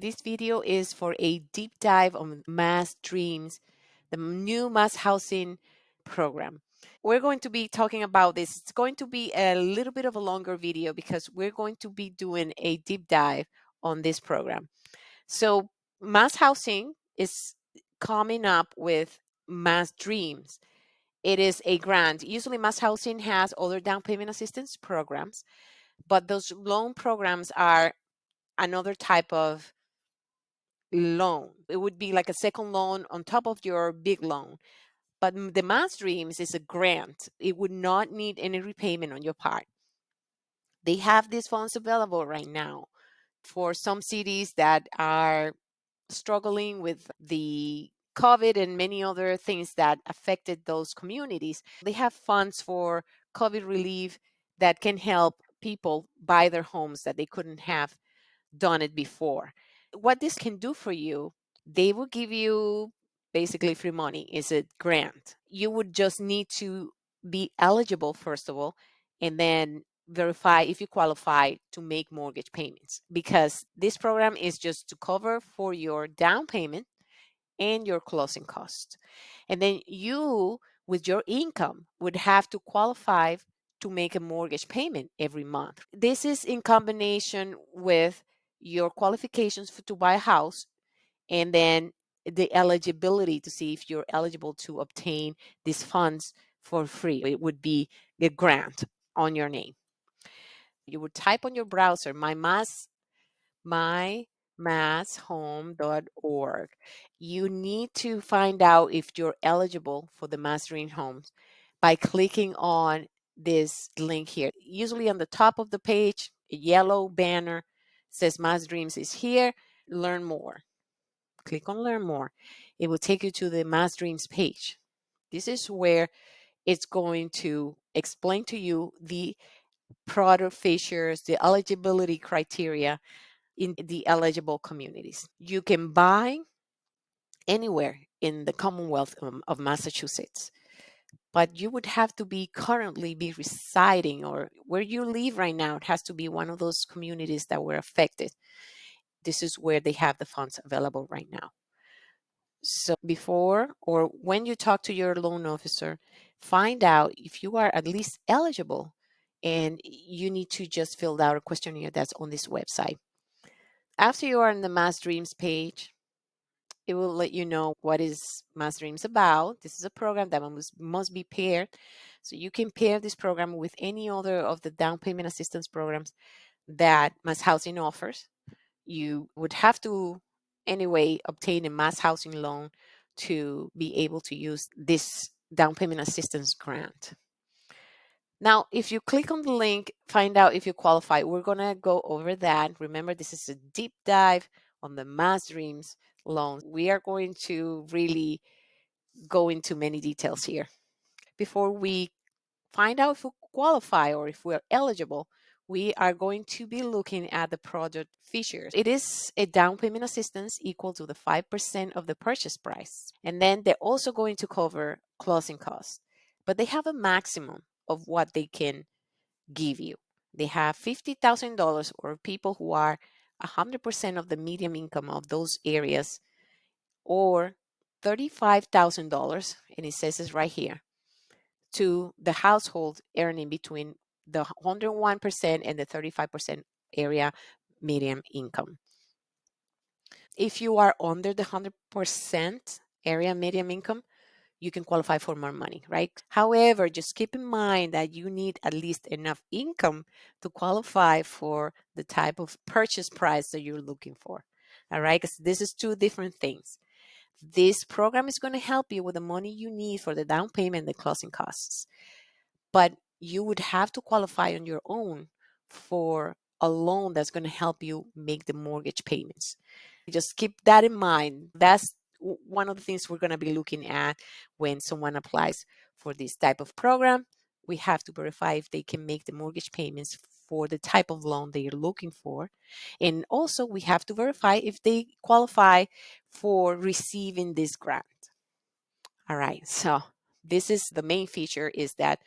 This video is for a deep dive on MassDreams, the new mass housing program. We're going to be talking about this. It's going to be a little bit of a longer video because we're going to be doing a deep dive on this program. So Mass Housing is coming up with MassDreams. It is a grant. Usually Mass Housing has other down payment assistance programs, but those loan programs are another type of loan. It would be like a second loan on top of your big loan. But the MassDreams is a grant. It would not need any repayment on your part. They have these funds available right now for some cities that are struggling with the COVID and many other things that affected those communities. They have funds for COVID relief that can help people buy their homes that they couldn't have done it before. What this can do for you, they will give you basically free money. It's a grant. You would just need to be eligible, first of all, and then verify if you qualify to make mortgage payments, because this program is just to cover for your down payment and your closing costs. And then you, with your income, would have to qualify to make a mortgage payment every month. This is in combination with your qualifications to buy a house, and then the eligibility to see if you're eligible to obtain these funds for free. It would be a grant on your name. You would type on your browser mymasshome.org. You need to find out if you're eligible for the Mastering Homes by clicking on this link here. Usually on the top of the page, a yellow banner says Mass Dreams is here. Learn more. Click on Learn More. It will take you to the Mass Dreams page. This is where it's going to explain to you the product features, the eligibility criteria in the eligible communities. You can buy anywhere in the Commonwealth of Massachusetts, but you would have to be currently be residing, or where you live right now, it has to be one of those communities that were affected. This is where they have the funds available right now. So before or when you talk to your loan officer, find out if you are at least eligible, and you need to just fill out a questionnaire that's on this website. After you are on the Mass Dreams page, it will let you know what is Mass Dreams about. This is a program that must be paired. So you can pair this program with any other of the down payment assistance programs that Mass Housing offers. You would have to anyway obtain a mass housing loan to be able to use this down payment assistance grant. Now, if you click on the link, find out if you qualify. We're going to go over that. Remember, this is a deep dive on the Mass Dreams loans. We are going to really go into many details here. Before we find out if we qualify or if we're eligible, we are going to be looking at the product features. It is a down payment assistance equal to the 5% of the purchase price. And then they're also going to cover closing costs, but they have a maximum of what they can give you. They have $50,000 or people who are 100% of the median income of those areas, or $35,000, and it says it's right here, to the household earning between the 101% and the 35% area median income. If you are under the 100% area median income, you can qualify for more money, right? However, just keep in mind that you need at least enough income to qualify for the type of purchase price that you're looking for. All right, because this is two different things. This program is going to help you with the money you need for the down payment and the closing costs, but you would have to qualify on your own for a loan that's going to help you make the mortgage payments. Just keep that in mind. That's one of the things we're going to be looking at when someone applies for this type of program. We have to verify if they can make the mortgage payments for the type of loan that you're looking for. And also we have to verify if they qualify for receiving this grant. All right, so this is the main feature, is that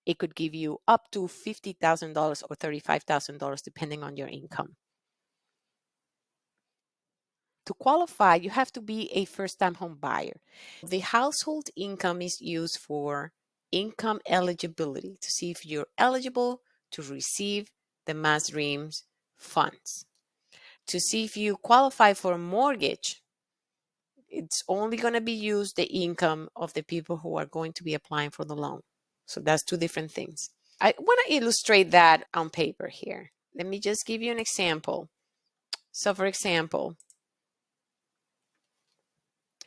it could give you up to $50,000 or $35,000 depending on your income. To qualify, you have to be a first-time home buyer. The household income is used for income eligibility to see if you're eligible to receive the MassDreams funds. To see if you qualify for a mortgage, it's only going to be used the income of the people who are going to be applying for the loan. So that's two different things. I want to illustrate that on paper here. Let me just give you an example. So for example,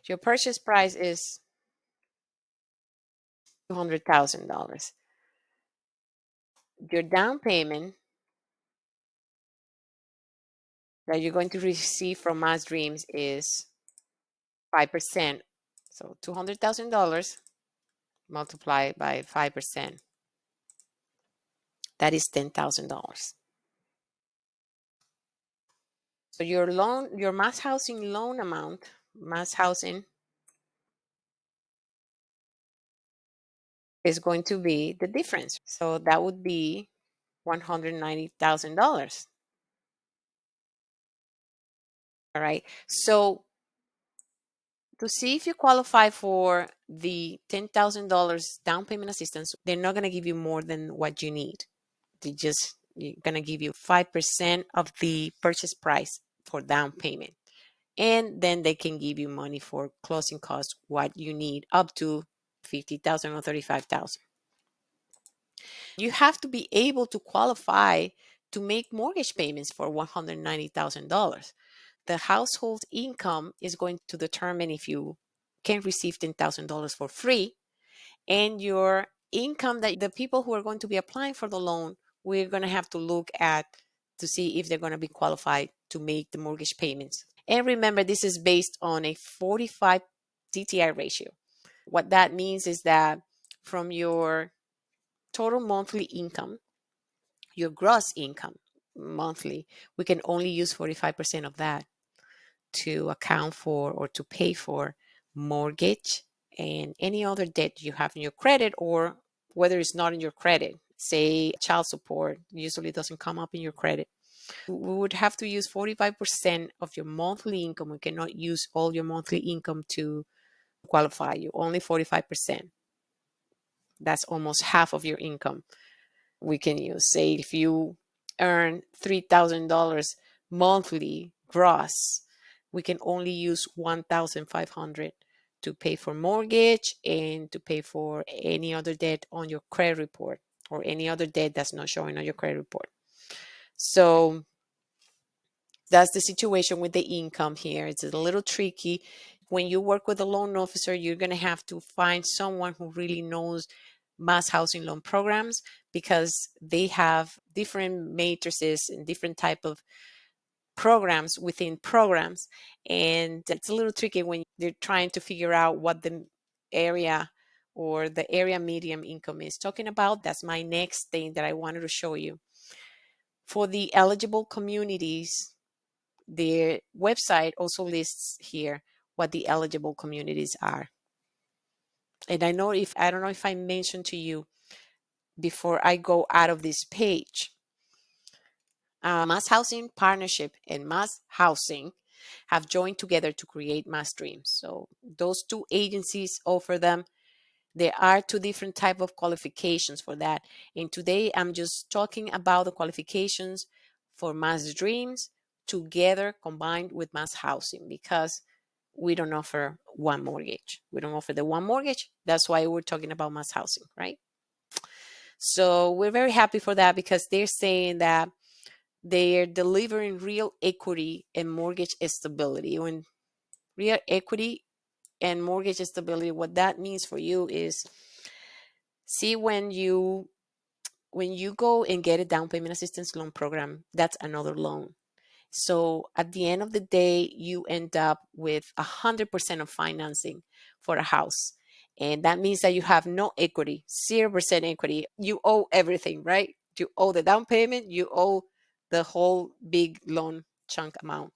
your purchase price is $200,000. Your down payment that you're going to receive from MassDreams is 5%. So $200,000 multiplied by 5%. That is $10,000. So your loan, your mass housing loan amount, mass housing is going to be the difference. So that would be $190,000. All right. So to see if you qualify for the $10,000 down payment assistance, they're not going to give you more than what you need. You're going to give you 5% of the purchase price for down payment. And then they can give you money for closing costs, what you need up to 50,000 or 35,000. You have to be able to qualify to make mortgage payments for $190,000. The household income is going to determine if you can receive $10,000 for free, and your income that the people who are going to be applying for the loan, we're going to have to look at to see if they're going to be qualified to make the mortgage payments. And remember, this is based on a 45 DTI ratio. What that means is that from your total monthly income, your gross income monthly, we can only use 45% of that to account for or to pay for mortgage and any other debt you have in your credit, or whether it's not in your credit, say child support usually doesn't come up in your credit. We would have to use 45% of your monthly income. We cannot use all your monthly income to qualify you, only 45%. That's almost half of your income we can use. Say if you earn $3,000 monthly gross, we can only use 1,500 to pay for mortgage and to pay for any other debt on your credit report or any other debt that's not showing on your credit report. So that's the situation with the income here. It's a little tricky. When you work with a loan officer, you're going to have to find someone who really knows mass housing loan programs, because they have different matrices and different type of programs within programs. And it's a little tricky when they're trying to figure out what the area or the area medium income is talking about. That's my next thing that I wanted to show you. For the eligible communities, their website also lists here what the eligible communities are. And I don't know if I mentioned to you before I go out of this page, Mass Housing Partnership and Mass Housing have joined together to create MassDreams. So those two agencies offer them. There are two different type of qualifications for that. And today I'm just talking about the qualifications for MassDreams together combined with Mass Housing, because we don't offer one mortgage. We don't offer the one mortgage. That's why we're talking about Mass Housing, right? So we're very happy for that, because they're saying that they're delivering real equity and mortgage stability. When real equity and mortgage stability, what that means for you is, see, when you go and get a down payment assistance loan program, that's another loan. So at the end of the day, you end up with 100% of financing for a house. And that means that you have no equity, 0% equity. You owe everything, right? You owe the down payment, you owe the whole big loan chunk amount.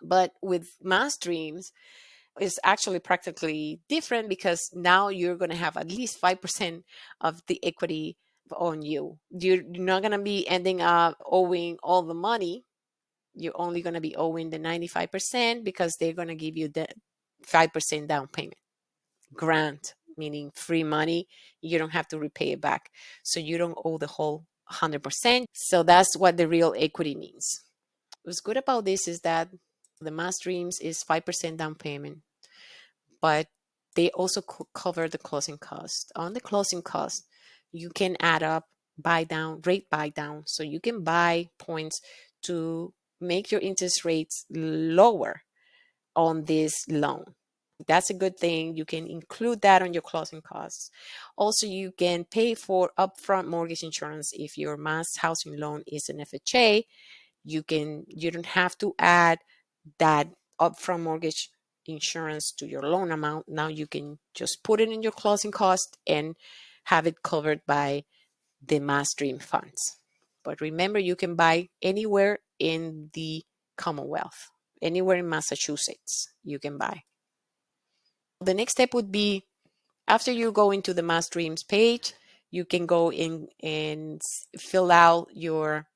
But with MassDreams, it's actually practically different, because now you're going to have at least 5% of the equity on you. You're not going to be ending up owing all the money. you're only going to be owing the 95% because they're going to give you the 5% down payment. Grant, meaning free money. You don't have to repay it back. So you don't owe the whole 100%. So that's what the real equity means. What's good about this is that the MassDreams is 5% down payment, but they also cover the closing cost. On the closing cost, you can add up rate buy down. So you can buy points to make your interest rates lower on this loan. That's a good thing. You can include that on your closing costs. Also, you can pay for upfront mortgage insurance if your mass housing loan is an FHA. You don't have to add that upfront mortgage insurance to your loan amount. Now you can just put it in your closing cost and have it covered by the MassDream funds. But remember, you can buy anywhere in the Commonwealth, anywhere in Massachusetts, you can buy. The next step would be, after you go into the MassDreams page, you can go in and fill out your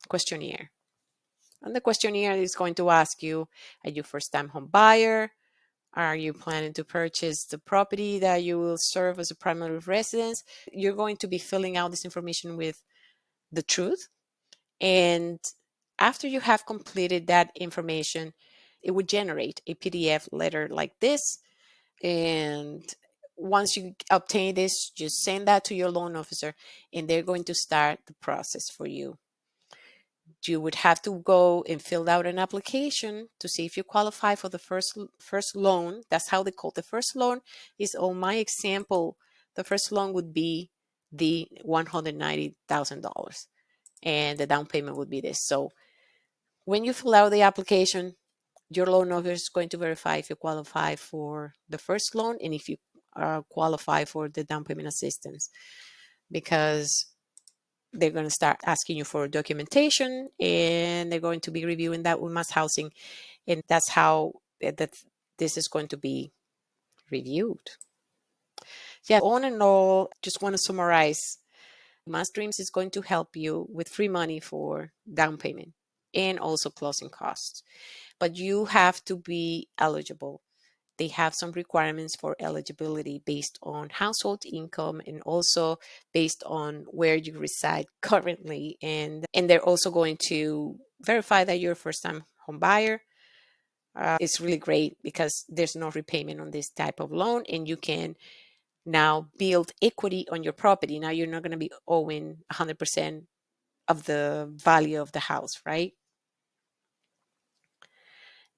questionnaire. And the questionnaire is going to ask you, are you first-time home buyer? Are you planning to purchase the property that you will serve as a primary residence? You're going to be filling out this information with the truth. And after you have completed that information, it would generate a PDF letter like this. And once you obtain this, just send that to your loan officer and they're going to start the process for you. You would have to go and fill out an application to see if you qualify for the first loan. That's how they call the first loan. Is on my example, the first loan would be the $190,000 and the down payment would be this. So when you fill out the application, your loan officer is going to verify if you qualify for the first loan and if you qualify for the down payment assistance, because they're going to start asking you for documentation and they're going to be reviewing that with Mass Housing. And that's how this is going to be reviewed. Yeah, all in all, just want to summarize. MassDreams is going to help you with free money for down payment and also closing costs. But you have to be eligible. They have some requirements for eligibility based on household income and also based on where you reside currently. And they're also going to verify that you're a first-time home buyer. It's really great because there's no repayment on this type of loan and you can now build equity on your property. Now you're not going to be owing 100% of the value of the house, right?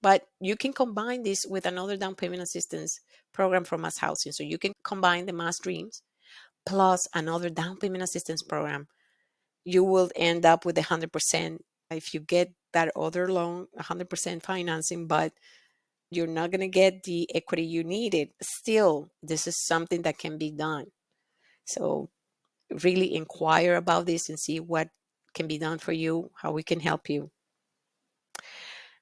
But you can combine this with another down payment assistance program from Mass Housing. So you can combine the MassDreams plus another down payment assistance program. You will end up with 100% if you get that other loan, 100% financing, but you're not going to get the equity you needed. Still, this is something that can be done. So really inquire about this and see what can be done for you, how we can help you.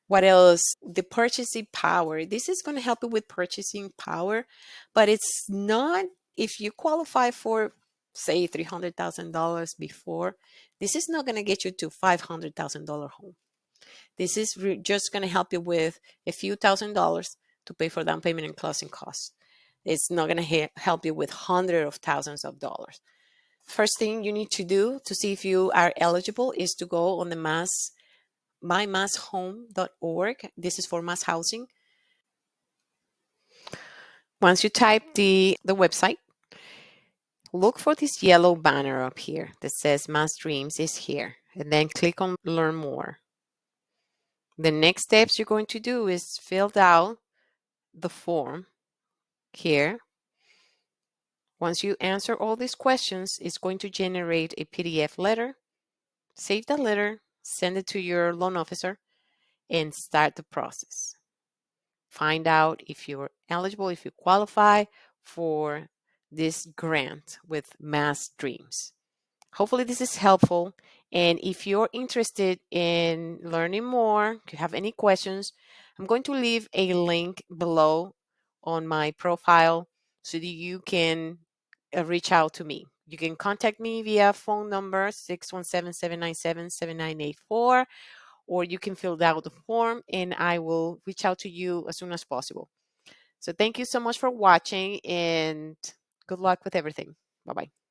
What else? The purchasing power. This is going to help you with purchasing power, but it's not, if you qualify for, say, $300,000 before, this is not going to get you to $500,000 home. This is just going to help you with a few $1,000s to pay for down payment and closing costs. It's not going to help you with hundreds of thousands of dollars. First thing you need to do to see if you are eligible is to go on the mymasshome.org. This is for Mass Housing. Once you type the website, look for this yellow banner up here that says MassDreams is here, and then click on Learn More. The next steps you're going to do is fill out the form here. Once you answer all these questions, it's going to generate a PDF letter. Save the letter, send it to your loan officer, and start the process. Find out if you're eligible, if you qualify for this grant with MassDreams. Hopefully this is helpful. And if you're interested in learning more, if you have any questions, I'm going to leave a link below on my profile so that you can reach out to me. You can contact me via phone number 617-797-7984, or you can fill out the form and I will reach out to you as soon as possible. So thank you so much for watching and good luck with everything. Bye-bye.